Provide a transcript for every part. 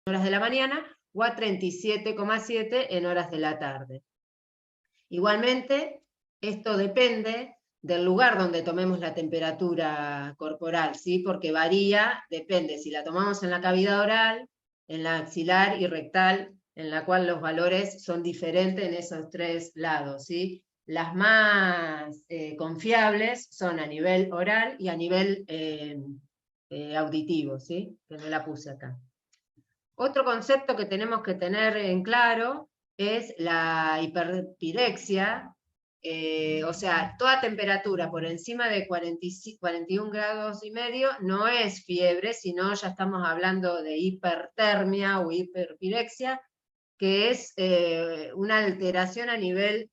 horas de la mañana o a 37,7 en horas de la tarde. Igualmente, esto depende del lugar donde tomemos la temperatura corporal, ¿sí? Porque varía, depende si la tomamos en la cavidad oral, en la axilar y rectal, en la cual los valores son diferentes en esos tres lados, ¿sí? Las más confiables son a nivel oral y a nivel auditivo, ¿sí? Que no la puse acá. Otro concepto que tenemos que tener en claro es la hiperpirexia, o sea, toda temperatura por encima de 41 grados y medio no es fiebre, sino ya estamos hablando de hipertermia o hiperpirexia, que es una alteración a nivel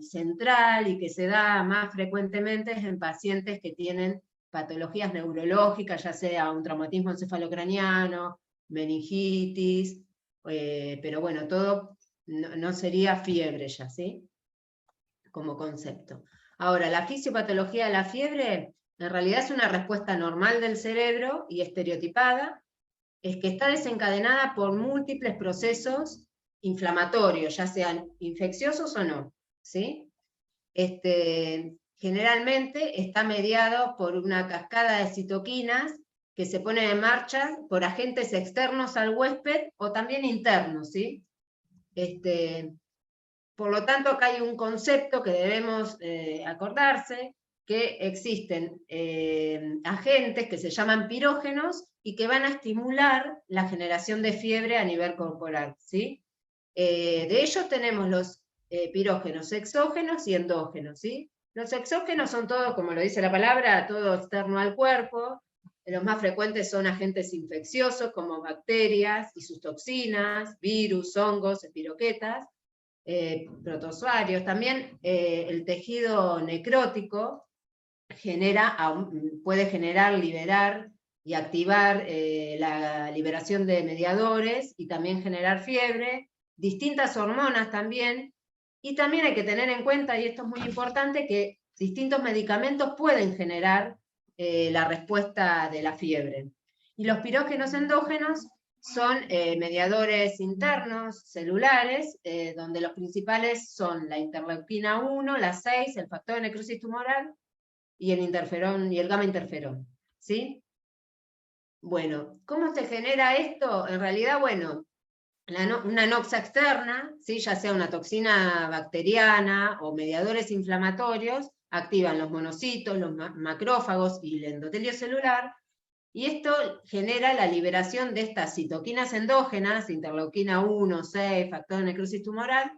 central y que se da más frecuentemente en pacientes que tienen patologías neurológicas, ya sea un traumatismo encefalocraniano, meningitis, pero bueno, todo no sería fiebre ya, ¿sí? Como concepto. Ahora, la fisiopatología de la fiebre en realidad es una respuesta normal del cerebro y estereotipada, es que está desencadenada por múltiples procesos inflamatorios, ya sean infecciosos o no, ¿sí? Generalmente está mediado por una cascada de citoquinas que se pone en marcha por agentes externos al huésped o también internos, ¿sí? Por lo tanto, acá hay un concepto que debemos acordarse, que existen agentes que se llaman pirógenos y que van a estimular la generación de fiebre a nivel corporal, ¿sí? De ellos tenemos los pirógenos exógenos y endógenos, ¿sí? Los exógenos son todos, como lo dice la palabra, todo externo al cuerpo. Los más frecuentes son agentes infecciosos como bacterias y sus toxinas, virus, hongos, espiroquetas, protozoarios. También el tejido necrótico puede generar, liberar y activar la liberación de mediadores y también generar fiebre, distintas hormonas también, y también hay que tener en cuenta, y esto es muy importante, que distintos medicamentos pueden generar la respuesta de la fiebre. Y los pirógenos endógenos son mediadores internos, celulares, donde los principales son la interleuquina 1, la 6, el factor de necrosis tumoral, y el interferón y el gamma interferón, ¿sí? Bueno, ¿cómo se genera esto? En realidad, bueno, una noxa externa, ¿sí? Ya sea una toxina bacteriana o mediadores inflamatorios, activan los monocitos, los macrófagos y el endotelio celular, y esto genera la liberación de estas citoquinas endógenas, interleuquina 1, 6, factor de necrosis tumoral,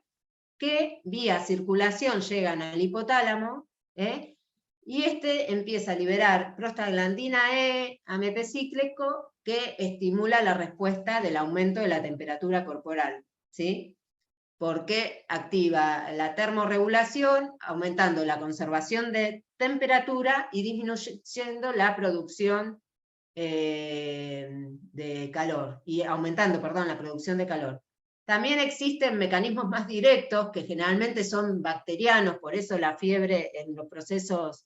que vía circulación llegan al hipotálamo, y empieza a liberar prostaglandina E, AMP cíclico, que estimula la respuesta del aumento de la temperatura corporal, ¿sí? Porque activa la termorregulación, aumentando la conservación de temperatura y disminuyendo la producción de calor, y aumentando, perdón, la producción de calor. También existen mecanismos más directos, que generalmente son bacterianos, por eso la fiebre en los procesos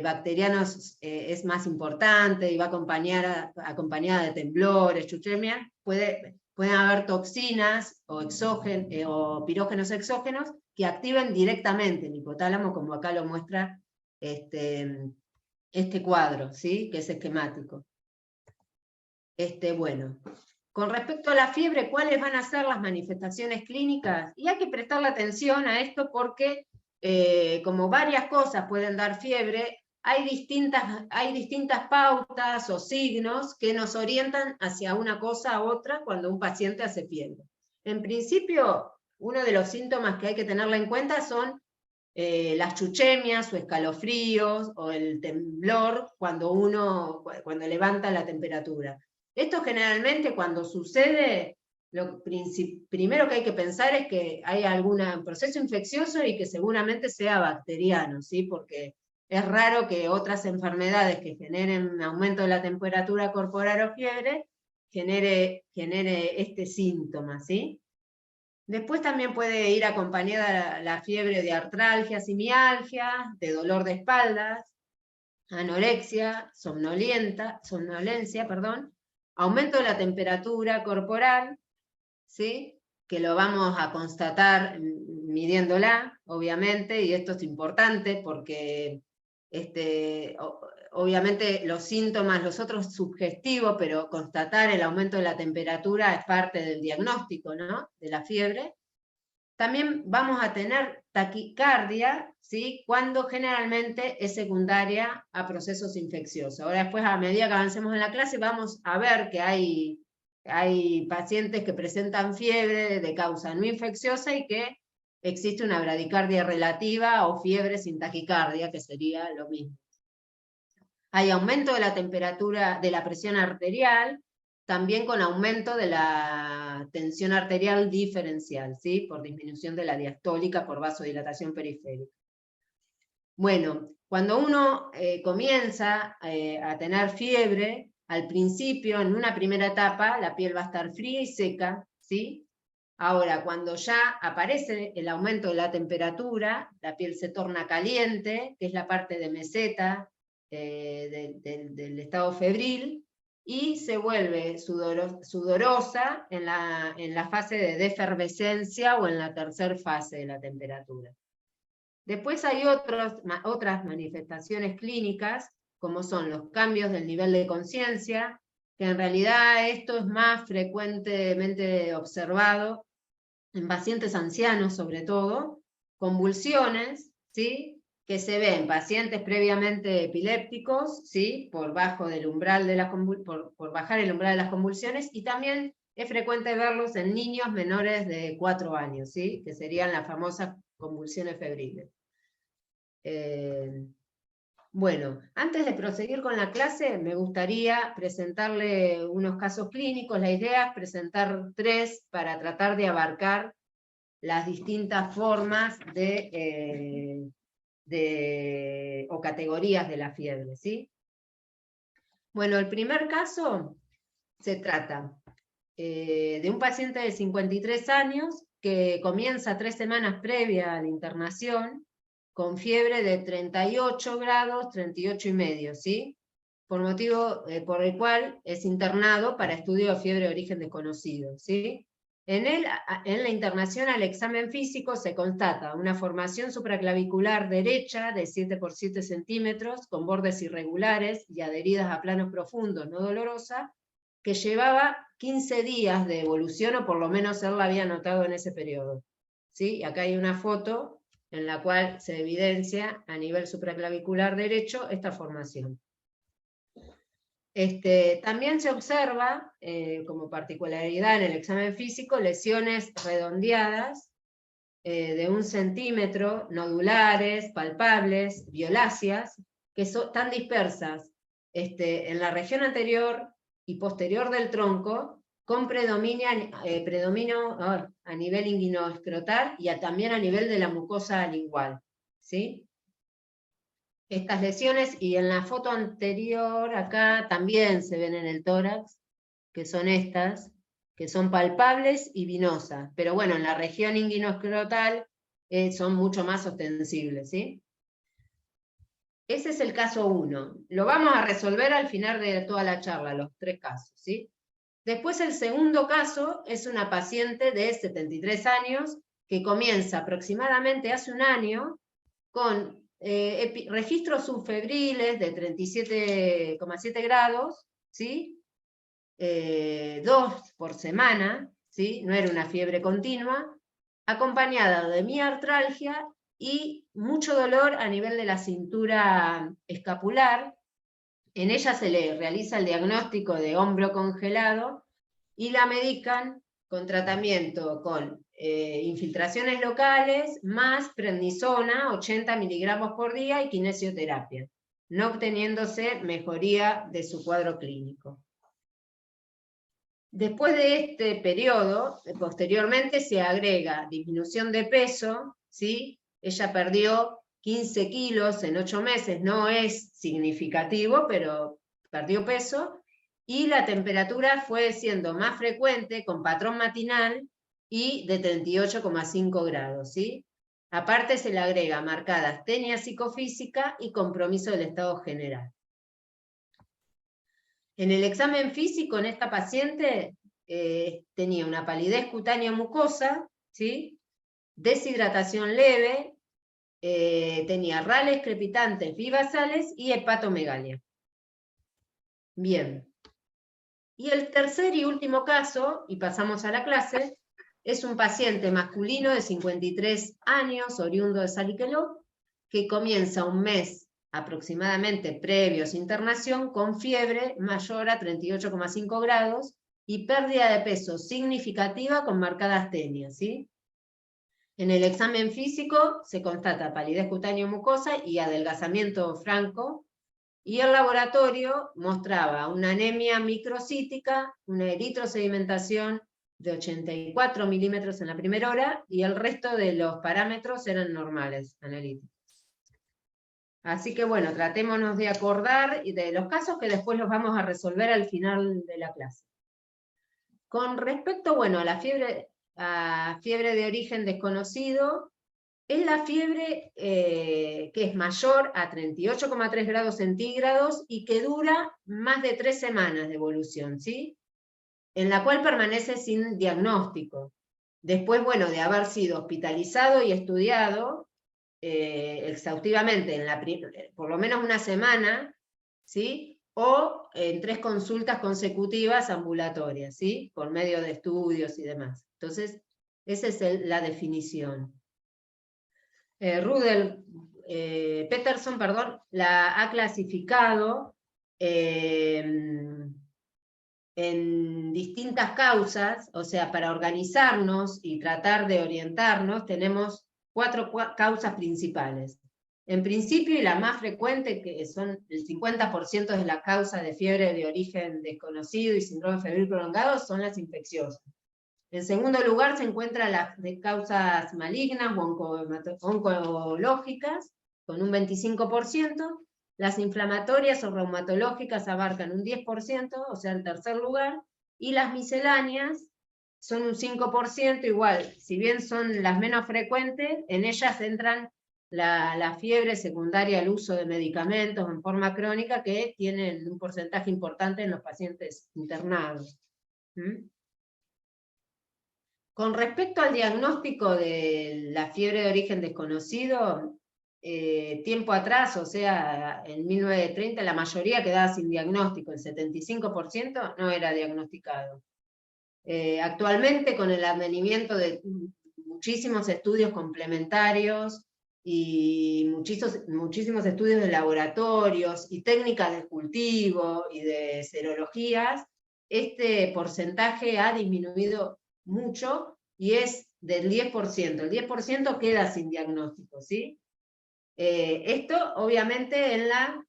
bacterianos es más importante y va acompañada de temblores, chuchemia. Pueden haber toxinas o pirógenos exógenos que activen directamente el hipotálamo, como acá lo muestra este cuadro, ¿sí? Que es esquemático. Bueno, con respecto a la fiebre, ¿cuáles van a ser las manifestaciones clínicas? Y hay que prestarle atención a esto porque, como varias cosas pueden dar fiebre, hay distintas pautas o signos que nos orientan hacia una cosa u otra cuando un paciente hace fiebre. En principio, uno de los síntomas que hay que tenerla en cuenta son las chuchemias o escalofríos o el temblor cuando levanta la temperatura. Esto generalmente cuando sucede, lo primero que hay que pensar es que hay algún proceso infeccioso y que seguramente sea bacteriano, ¿sí? Porque es raro que otras enfermedades que generen aumento de la temperatura corporal o fiebre genere este síntoma, ¿sí? Después también puede ir acompañada la fiebre de artralgias y mialgias, de dolor de espaldas, anorexia, somnolencia, aumento de la temperatura corporal, ¿sí? Que lo vamos a constatar midiéndola, obviamente, y esto es importante porque obviamente los síntomas, los otros subjetivos, pero constatar el aumento de la temperatura es parte del diagnóstico, ¿no? De la fiebre. También vamos a tener taquicardia, ¿sí? Cuando generalmente es secundaria a procesos infecciosos. Ahora después, a medida que avancemos en la clase, vamos a ver que hay pacientes que presentan fiebre de causa no infecciosa y que existe una bradicardia relativa o fiebre sin taquicardia, que sería lo mismo. Hay aumento de la temperatura, de la presión arterial, también con aumento de la tensión arterial diferencial, ¿sí? Por disminución de la diastólica por vasodilatación periférica. Bueno, cuando uno comienza a tener fiebre, al principio, en una primera etapa, la piel va a estar fría y seca, ¿sí? Ahora, cuando ya aparece el aumento de la temperatura, la piel se torna caliente, que es la parte de meseta del estado febril, y se vuelve sudorosa en la fase de defervescencia o en la tercera fase de la temperatura. Después hay otras manifestaciones clínicas, como son los cambios del nivel de conciencia, que en realidad esto es más frecuentemente observado en pacientes ancianos sobre todo, convulsiones, ¿sí? Que se ven en pacientes previamente epilépticos, ¿sí? Por bajar el umbral de las convulsiones, y también es frecuente verlos en niños menores de 4 años, ¿sí? Que serían las famosas convulsiones febriles. Bueno, antes de proseguir con la clase, me gustaría presentarle unos casos clínicos. La idea es presentar 3 para tratar de abarcar las distintas formas o categorías de la fiebre, ¿sí? Bueno, el primer caso se trata de un paciente de 53 años que comienza 3 semanas previa a la internación con fiebre de 38 grados, 38,5, ¿sí? Por motivo por el cual es internado para estudio de fiebre de origen desconocido, ¿sí? En la internación al examen físico se constata una formación supraclavicular derecha de 7 por 7 centímetros, con bordes irregulares y adheridas a planos profundos, no dolorosa, que llevaba 15 días de evolución, o por lo menos él la había notado en ese periodo, ¿sí? Y acá hay una foto en la cual se evidencia a nivel supraclavicular derecho esta formación. También se observa, como particularidad en el examen físico, lesiones redondeadas de 1 centímetro, nodulares, palpables, violáceas, que están dispersas en la región anterior y posterior del tronco, con predominio a nivel inguinoescrotal y también a nivel de la mucosa lingual, ¿sí? Estas lesiones, y en la foto anterior acá también se ven en el tórax, que son estas, que son palpables y vinosas, pero bueno, en la región inguinoescrotal son mucho más ostensibles, ¿sí? Ese es el caso 1. Lo vamos a resolver al final de toda la charla, los 3 casos, ¿sí? Después el segundo caso es una paciente de 73 años que comienza aproximadamente hace 1 año con registros subfebriles de 37,7 grados, ¿sí? 2 por semana, ¿sí? No era una fiebre continua, acompañada de miartralgia y mucho dolor a nivel de la cintura escapular. En ella se le realiza el diagnóstico de hombro congelado y la medican con tratamiento con infiltraciones locales más prednisona, 80 miligramos por día, y kinesioterapia, no obteniéndose mejoría de su cuadro clínico. Después de este periodo, posteriormente se agrega disminución de peso, ¿sí? Ella perdió 15 kilos en 8 meses, no es significativo, pero perdió peso, y la temperatura fue siendo más frecuente, con patrón matinal y de 38,5 grados, ¿sí? Aparte se le agrega marcada astenia psicofísica y compromiso del estado general. En el examen físico, en esta paciente, tenía una palidez cutánea mucosa, ¿sí? Deshidratación leve, tenía rales crepitantes bivasales y hepatomegalia. Bien. Y el tercer y último caso, y pasamos a la clase, es un paciente masculino de 53 años, oriundo de Salliqueló, que comienza un mes aproximadamente previo a su internación con fiebre mayor a 38,5 grados y pérdida de peso significativa con marcada astenia, ¿sí? En el examen físico se constata palidez cutánea mucosa y adelgazamiento franco, y el laboratorio mostraba una anemia microcítica, una eritrosedimentación de 84 milímetros en la primera hora, y el resto de los parámetros eran normales, analíticos. Así que bueno, tratémonos de acordar de los casos que después los vamos a resolver al final de la clase. Con respecto, bueno, a la fiebre de origen desconocido, es la fiebre que es mayor a 38,3 grados centígrados y que dura más de 3 semanas de evolución, ¿sí? En la cual permanece sin diagnóstico. Después, bueno, de haber sido hospitalizado y estudiado exhaustivamente por lo menos una semana, ¿sí? O en 3 consultas consecutivas ambulatorias, ¿sí? Por medio de estudios y demás. Entonces, esa es la definición. Peterson, la ha clasificado en distintas causas, o sea, para organizarnos y tratar de orientarnos, tenemos 4 causas principales. En principio, y la más frecuente, que son el 50% de la causa de fiebre de origen desconocido y síndrome febril prolongado, son las infecciosas. En segundo lugar se encuentran las de causas malignas o oncológicas, con un 25%, las inflamatorias o reumatológicas abarcan un 10%, o sea, en tercer lugar, y las misceláneas son un 5%, igual, si bien son las menos frecuentes, en ellas entran la fiebre secundaria al uso de medicamentos en forma crónica, que tienen un porcentaje importante en los pacientes internados. Con respecto al diagnóstico de la fiebre de origen desconocido, tiempo atrás, o sea, en 1930, la mayoría quedaba sin diagnóstico, el 75% no era diagnosticado. Actualmente, con el advenimiento de muchísimos estudios complementarios y muchísimos estudios de laboratorios y técnicas de cultivo y de serologías, este porcentaje ha disminuido mucho y es del 10%. El 10% queda sin diagnóstico, ¿sí? Esto obviamente en la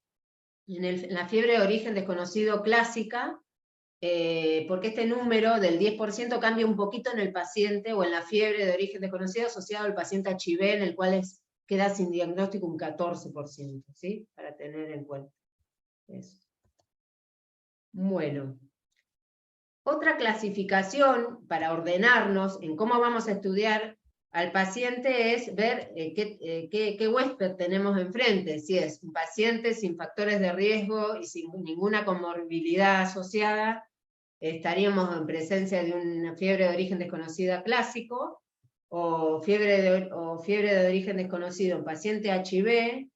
fiebre de origen desconocido clásica, porque este número del 10% cambia un poquito en el paciente o en la fiebre de origen desconocido asociado al paciente HIV, en el cual queda sin diagnóstico un 14%, ¿sí? Para tener en cuenta eso. Bueno. Otra clasificación para ordenarnos en cómo vamos a estudiar al paciente es ver qué huésped tenemos enfrente, si es un paciente sin factores de riesgo y sin ninguna comorbilidad asociada, estaríamos en presencia de una fiebre de origen desconocida clásico, o fiebre de origen desconocido en paciente HIV,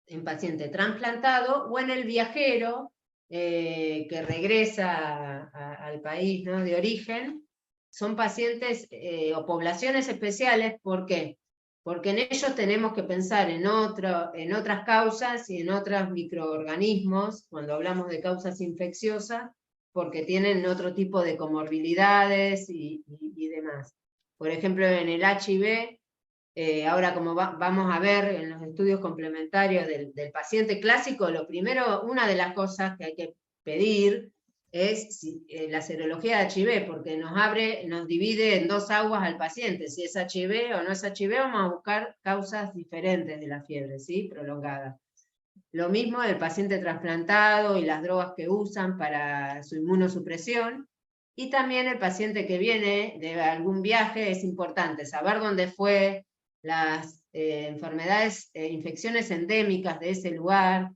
en paciente trasplantado, o en el viajero, que regresa al país, ¿no?, de origen. Son pacientes o poblaciones especiales. ¿Por qué? Porque en ellos tenemos que pensar en otras causas y en otros microorganismos, cuando hablamos de causas infecciosas, porque tienen otro tipo de comorbilidades y demás. Por ejemplo, en el HIV, ahora como vamos a ver en los estudios complementarios del paciente clásico, lo primero, una de las cosas que hay que pedir es la serología de HIV, porque nos divide en 2 aguas al paciente, si es HIV o no es HIV. Vamos a buscar causas diferentes de la fiebre, ¿sí?, prolongada. Lo mismo el paciente trasplantado y las drogas que usan para su inmunosupresión, y también el paciente que viene de algún viaje. Es importante saber dónde fue, las enfermedades, infecciones endémicas de ese lugar,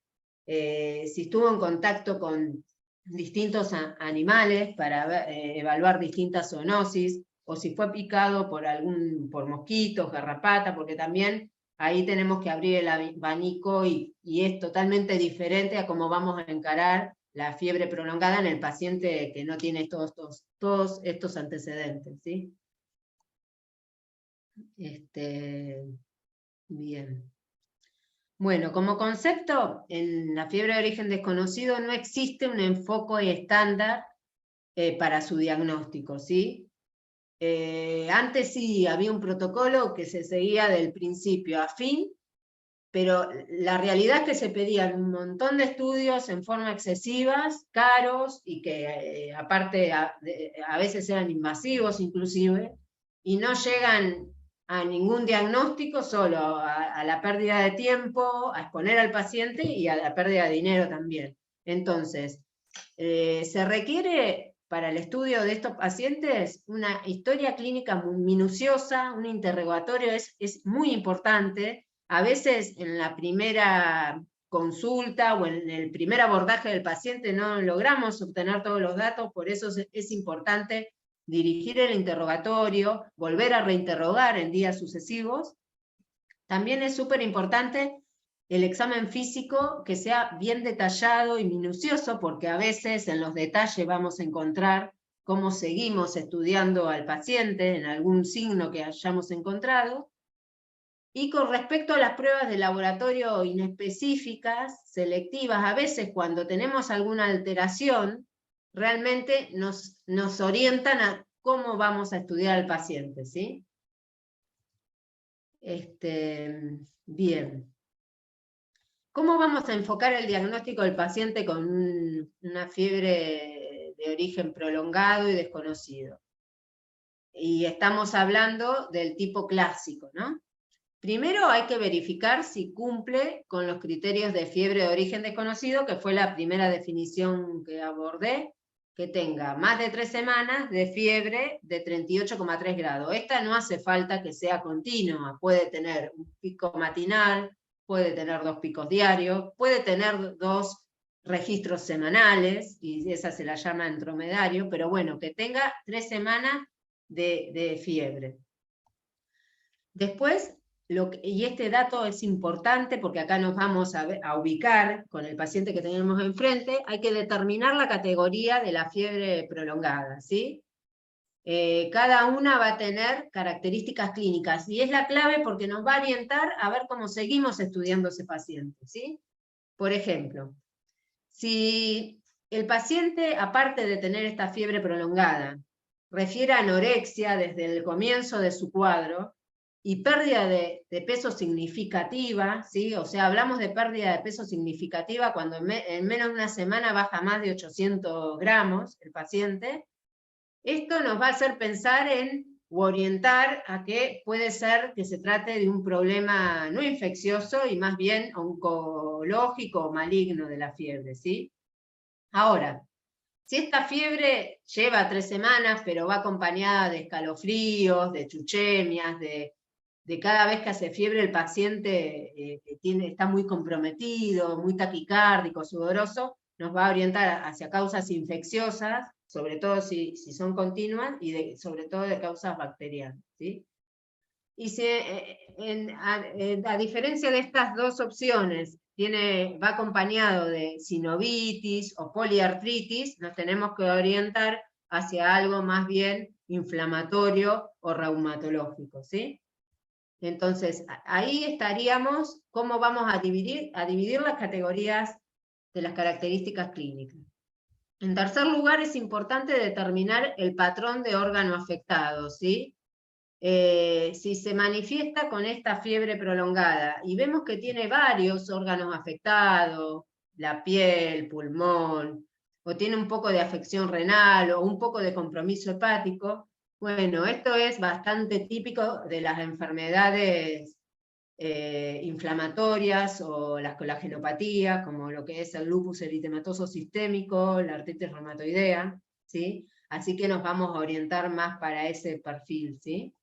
si estuvo en contacto con distintos animales para evaluar distintas zoonosis, o si fue picado por mosquitos, garrapata, porque también ahí tenemos que abrir el abanico y es totalmente diferente a cómo vamos a encarar la fiebre prolongada en el paciente que no tiene todos estos antecedentes, ¿sí? Bien. Bueno, como concepto, en la fiebre de origen desconocido no existe un enfoque estándar para su diagnóstico, ¿sí? Antes sí había un protocolo que se seguía del principio a fin, pero la realidad es que se pedían un montón de estudios en forma excesivas, caros, y que aparte a veces eran invasivos inclusive, y no llegan a ningún diagnóstico, solo a la pérdida de tiempo, a exponer al paciente y a la pérdida de dinero también. Entonces, se requiere para el estudio de estos pacientes una historia clínica muy minuciosa, un interrogatorio es muy importante. A veces en la primera consulta o en el primer abordaje del paciente no logramos obtener todos los datos, por eso es importante dirigir el interrogatorio, volver a reinterrogar en días sucesivos. También es súper importante el examen físico que sea bien detallado y minucioso, porque a veces en los detalles vamos a encontrar cómo seguimos estudiando al paciente en algún signo que hayamos encontrado. Y con respecto a las pruebas de laboratorio inespecíficas, selectivas, a veces cuando tenemos alguna alteración, realmente nos orientan a cómo vamos a estudiar al paciente, ¿sí? Bien. ¿Cómo vamos a enfocar el diagnóstico del paciente con una fiebre de origen prolongado y desconocido? Y estamos hablando del tipo clásico, ¿no? Primero hay que verificar si cumple con los criterios de fiebre de origen desconocido, que fue la primera definición que abordé, que tenga más de 3 semanas de fiebre de 38,3 grados. Esta no hace falta que sea continua, puede tener un pico matinal, puede tener 2 picos diarios, puede tener 2 registros semanales, y esa se la llama entromedario, pero bueno, que tenga 3 semanas de fiebre. Después, y este dato es importante porque acá nos vamos a ubicar con el paciente que tenemos enfrente, hay que determinar la categoría de la fiebre prolongada, ¿sí? Cada una va a tener características clínicas y es la clave porque nos va a orientar a ver cómo seguimos estudiando ese paciente, ¿sí? Por ejemplo, si el paciente, aparte de tener esta fiebre prolongada, refiere a anorexia desde el comienzo de su cuadro, y pérdida de peso significativa, ¿sí? O sea, hablamos de pérdida de peso significativa cuando en menos de una semana baja más de 800 gramos el paciente. Esto nos va a hacer pensar o orientar a que puede ser que se trate de un problema no infeccioso y más bien oncológico o maligno de la fiebre, ¿sí? Ahora, si esta fiebre lleva 3 semanas, pero va acompañada de escalofríos, de chuchemias, de cada vez que hace fiebre el paciente está muy comprometido, muy taquicárdico, sudoroso, nos va a orientar hacia causas infecciosas, sobre todo si son continuas, y sobre todo de causas bacterianas, ¿sí? Y a diferencia de estas dos opciones, va acompañado de sinovitis o poliartritis, nos tenemos que orientar hacia algo más bien inflamatorio o reumatológico, ¿sí? Entonces, ahí estaríamos, ¿cómo vamos a dividir las categorías de las características clínicas? En tercer lugar, es importante determinar el patrón de órgano afectado, ¿sí? Si se manifiesta con esta fiebre prolongada y vemos que tiene varios órganos afectados, la piel, pulmón, o tiene un poco de afección renal o un poco de compromiso hepático, bueno, esto es bastante típico de las enfermedades inflamatorias o las colagenopatías, como lo que es el lupus eritematoso sistémico, la artritis reumatoidea, ¿sí? Así que nos vamos a orientar más para ese perfil, ¿sí?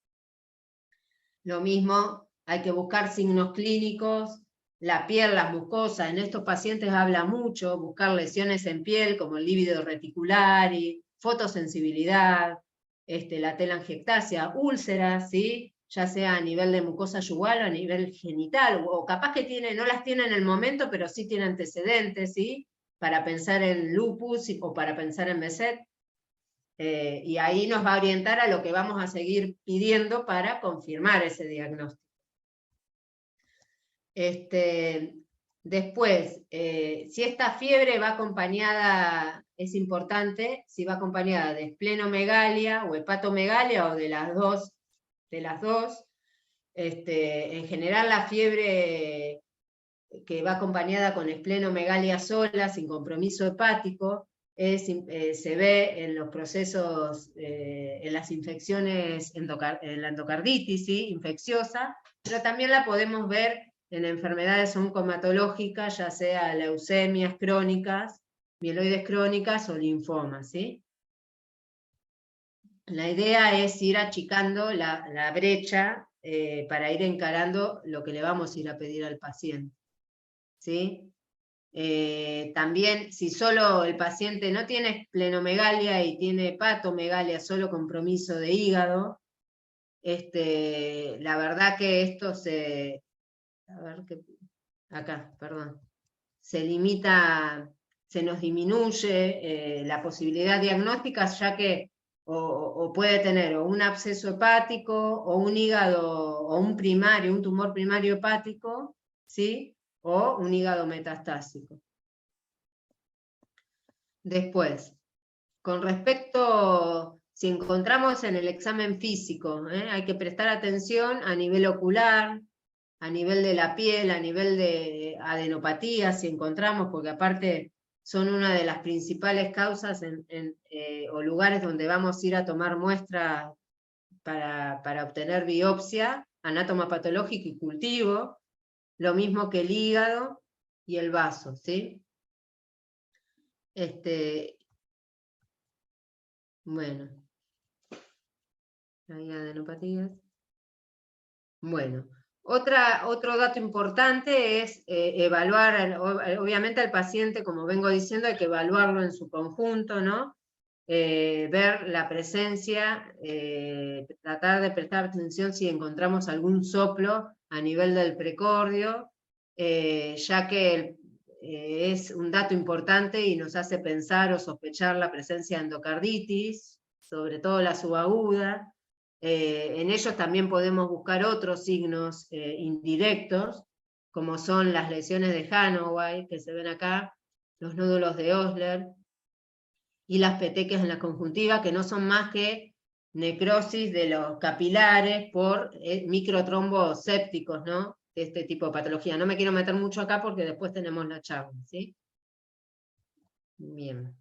Lo mismo, hay que buscar signos clínicos la piel, las mucosas, en estos pacientes habla mucho, buscar lesiones en piel como el lívido reticular y fotosensibilidad, la telangiectasia, úlceras, ¿sí? Ya sea a nivel de mucosa yugal o a nivel genital, o capaz que no las tiene en el momento, pero sí tiene antecedentes, ¿sí? Para pensar en lupus o para pensar en Behçet. Y ahí nos va a orientar a lo que vamos a seguir pidiendo para confirmar ese diagnóstico. Después, si esta fiebre va acompañada, es importante, si va acompañada de esplenomegalia o hepatomegalia o de las dos, en general la fiebre que va acompañada con esplenomegalia sola, sin compromiso hepático, se ve en los procesos, en las infecciones, en la endocarditis, ¿sí? Infecciosa, pero también la podemos ver en enfermedades oncomatológicas, ya sea leucemias crónicas, mieloides crónicas o linfomas, ¿sí? La idea es ir achicando la brecha para ir encarando lo que le vamos a ir a pedir al paciente, ¿sí? También, si solo el paciente no tiene esplenomegalia y tiene hepatomegalia, solo compromiso de hígado, la verdad que esto acá, perdón, se limita, se nos disminuye la posibilidad diagnóstica, ya que o puede tener o un absceso hepático, o un hígado, o un tumor primario hepático, ¿sí? O un hígado metastásico. Después, con respecto, si encontramos en el examen físico, hay que prestar atención a nivel ocular, a nivel de la piel, a nivel de adenopatía, si encontramos, porque aparte son una de las principales causas o lugares donde vamos a ir a tomar muestra para obtener biopsia, anatomopatológico y cultivo, lo mismo que el hígado y el vaso, ¿sí? Bueno, hay adenopatías. Bueno, otro dato importante es evaluar, obviamente al paciente, como vengo diciendo, hay que evaluarlo en su conjunto, ¿no? Ver la presencia, tratar de prestar atención si encontramos algún soplo a nivel del precordio, ya que es un dato importante y nos hace pensar o sospechar la presencia de endocarditis, sobre todo la subaguda. En ellos también podemos buscar otros signos indirectos, como son las lesiones de Hanaway, que se ven acá, los nódulos de Osler, y las petequias en la conjuntiva, que no son más que necrosis de los capilares por microtrombos sépticos, ¿no? De este tipo de patología. No me quiero meter mucho acá porque después tenemos la charla, ¿sí? Bien.